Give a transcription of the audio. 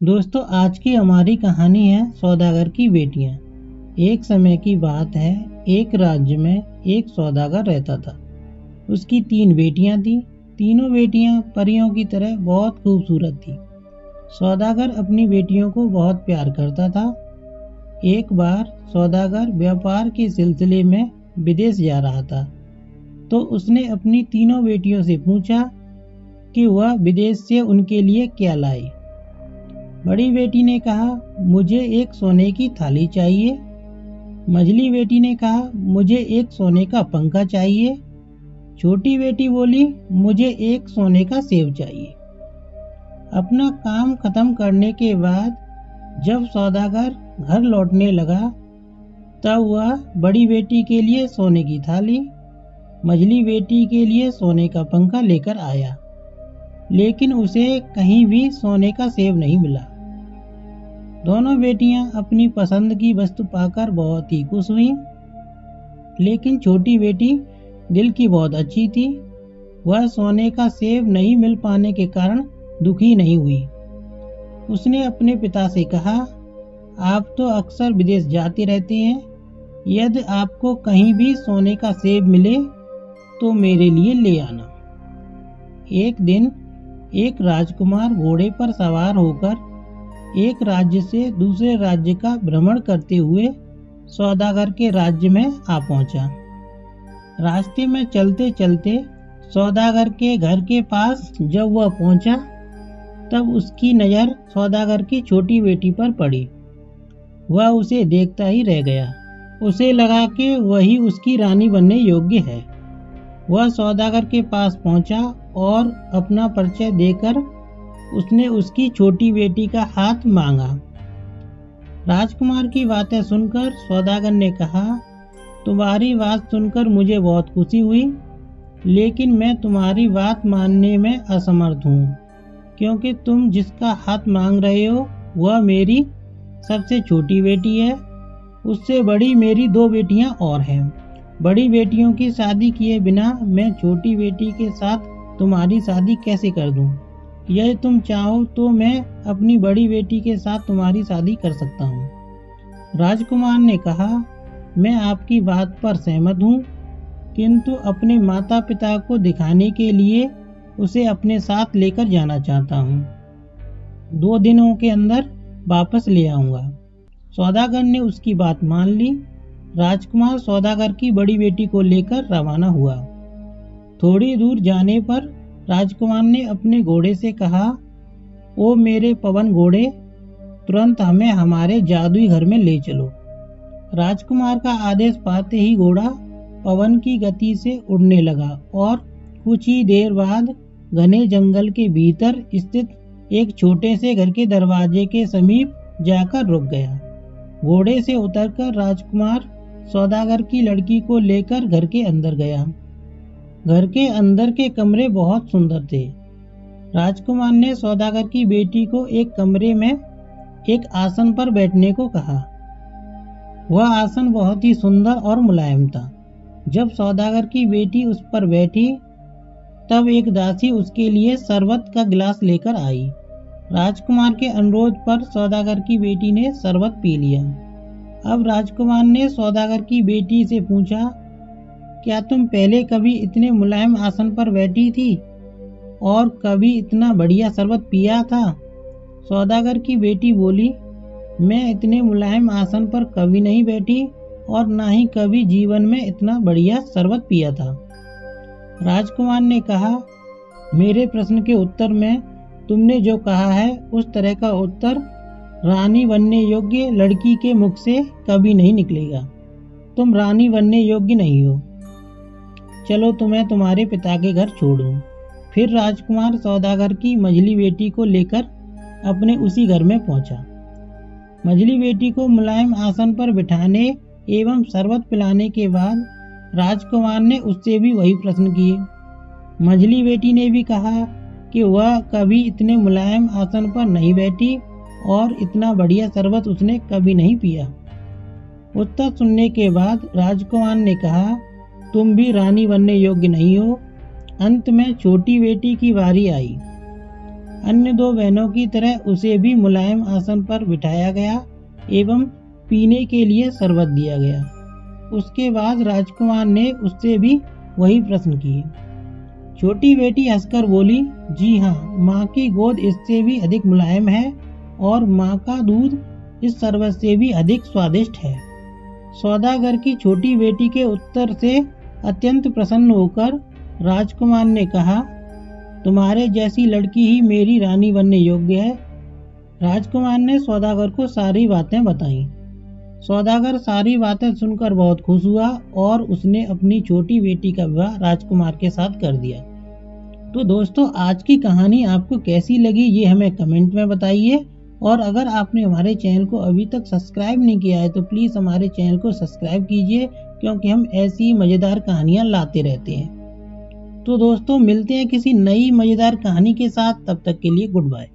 दोस्तों, आज की हमारी कहानी है सौदागर की बेटियां। एक समय की बात है, एक राज्य में एक सौदागर रहता था। उसकी 3 बेटियां थीं। तीनों बेटियां परियों की तरह बहुत खूबसूरत थीं। सौदागर अपनी बेटियों को बहुत प्यार करता था। एक बार सौदागर व्यापार के सिलसिले में विदेश जा रहा था, तो उसने अपनी तीनों बेटियों से पूछा कि वह विदेश से उनके लिए क्या लाई। बड़ी बेटी ने कहा, मुझे एक सोने की थाली चाहिए। मझली बेटी ने कहा, मुझे एक सोने का पंखा चाहिए। छोटी बेटी बोली, मुझे एक सोने का सेब चाहिए। अपना काम खत्म करने के बाद जब सौदागर घर लौटने लगा, तब वह बड़ी बेटी के लिए सोने की थाली, मझली बेटी के लिए सोने का पंखा लेकर आया, लेकिन उसे कहीं भी सोने का सेब नहीं मिला। दोनों बेटियां अपनी पसंद की वस्तु पाकर बहुत ही खुश हुईं, लेकिन छोटी बेटी दिल की बहुत अच्छी थी। वह सोने का सेब नहीं मिल पाने के कारण दुखी नहीं हुई। उसने अपने पिता से कहा, आप तो अक्सर विदेश जाते रहते हैं, यदि आपको कहीं भी सोने का सेब मिले तो मेरे लिए ले आना। एक दिन एक राजकुमार घोड़े पर सवार होकर एक राज्य से दूसरे राज्य का भ्रमण करते हुए सौदागर के राज्य में आ पहुंचा। रास्ते में चलते चलते सौदागर के घर के पास जब वह पहुंचा, तब उसकी नज़र सौदागर की छोटी बेटी पर पड़ी। वह उसे देखता ही रह गया। उसे लगा कि वही उसकी रानी बनने योग्य है। वह सौदागर के पास पहुंचा और अपना परिचय देकर उसने उसकी छोटी बेटी का हाथ मांगा। राजकुमार की बातें सुनकर सौदागर ने कहा, तुम्हारी बात सुनकर मुझे बहुत खुशी हुई, लेकिन मैं तुम्हारी बात मानने में असमर्थ हूँ, क्योंकि तुम जिसका हाथ मांग रहे हो वह मेरी सबसे छोटी बेटी है। उससे बड़ी मेरी 2 बेटियां और हैं। बड़ी बेटियों की शादी किए बिना मैं छोटी बेटी के साथ तुम्हारी शादी कैसे कर दूं? यदि तुम चाहो तो मैं अपनी बड़ी बेटी के साथ तुम्हारी शादी कर सकता हूँ। राजकुमार ने कहा, मैं आपकी बात पर सहमत हूँ, किंतु अपने माता पिता को दिखाने के लिए उसे अपने साथ लेकर जाना चाहता हूँ। 2 दिनों के अंदर वापस ले आऊँगा। सौदागर ने उसकी बात मान ली। राजकुमार सौदागर की बड़ी बेटी को लेकर रवाना हुआ। थोड़ी दूर जाने पर राजकुमार ने अपने घोड़े से कहा, ओ मेरे पवन घोड़े, तुरंत हमें हमारे जादुई घर में ले चलो। राजकुमार का आदेश पाते ही घोड़ा पवन की गति से उड़ने लगा और कुछ ही देर बाद घने जंगल के भीतर स्थित एक छोटे से घर के दरवाजे के समीप जाकर रुक गया। घोड़े से उतरकर राजकुमार सौदागर की लड़की को लेकर घर के अंदर गया। घर के अंदर के कमरे बहुत सुंदर थे। राजकुमार ने सौदागर की बेटी को एक कमरे में एक आसन पर बैठने को कहा। वह आसन बहुत ही सुंदर और मुलायम था। जब सौदागर की बेटी उस पर बैठी, तब एक दासी उसके लिए शरबत का गिलास लेकर आई। राजकुमार के अनुरोध पर सौदागर की बेटी ने शरबत पी लिया। अब राजकुमार ने सौदागर की बेटी से पूछा, क्या तुम पहले कभी इतने मुलायम आसन पर बैठी थी और कभी इतना बढ़िया शरबत पिया था? सौदागर की बेटी बोली, मैं इतने मुलायम आसन पर कभी नहीं बैठी और ना ही कभी जीवन में इतना बढ़िया शरबत पिया था। राजकुमार ने कहा, मेरे प्रश्न के उत्तर में तुमने जो कहा है उस तरह का उत्तर रानी बनने योग्य लड़की के मुख से कभी नहीं निकलेगा। तुम रानी बनने योग्य नहीं हो। चलो तुम्हें तुम्हारे पिता के घर छोड़ूं। फिर राजकुमार सौदागर की मझली बेटी को लेकर अपने उसी घर में पहुंचा। मझली बेटी को मुलायम आसन पर बिठाने एवं शरबत पिलाने के बाद राजकुमार ने उससे भी वही प्रश्न किए। मझली बेटी ने भी कहा कि वह कभी इतने मुलायम आसन पर नहीं बैठी और इतना बढ़िया शरबत उसने कभी नहीं पिया। उत्तर सुनने के बाद राजकुमार ने कहा, तुम भी रानी बनने योग्य नहीं हो। अंत में छोटी बेटी की बारी आई। अन्य दो बहनों की तरह उसे भी मुलायम आसन पर बिठाया गया एवं पीने के लिए शरबत दिया गया। उसके बाद राजकुमार ने उससे भी वही प्रश्न किए। छोटी बेटी हंसकर बोली, जी हाँ, माँ की गोद इससे भी अधिक मुलायम है और माँ का दूध इस शरबत से भी अधिक स्वादिष्ट है। सौदागर की छोटी बेटी के उत्तर से अत्यंत प्रसन्न होकर राजकुमार ने कहा, तुम्हारे जैसी लड़की ही मेरी रानी बनने योग्य है। राजकुमार ने सौदागर को सारी बातें बताईं। सौदागर सारी बातें सुनकर बहुत खुश हुआ और उसने अपनी छोटी बेटी का विवाह राजकुमार के साथ कर दिया। तो दोस्तों, आज की कहानी आपको कैसी लगी ये हमें कमेंट में बताइए। और अगर आपने हमारे चैनल को अभी तक सब्सक्राइब नहीं किया है तो प्लीज़ हमारे चैनल को सब्सक्राइब कीजिए, क्योंकि हम ऐसी मज़ेदार कहानियाँ लाते रहते हैं। तो दोस्तों, मिलते हैं किसी नई मज़ेदार कहानी के साथ। तब तक के लिए गुड बाय।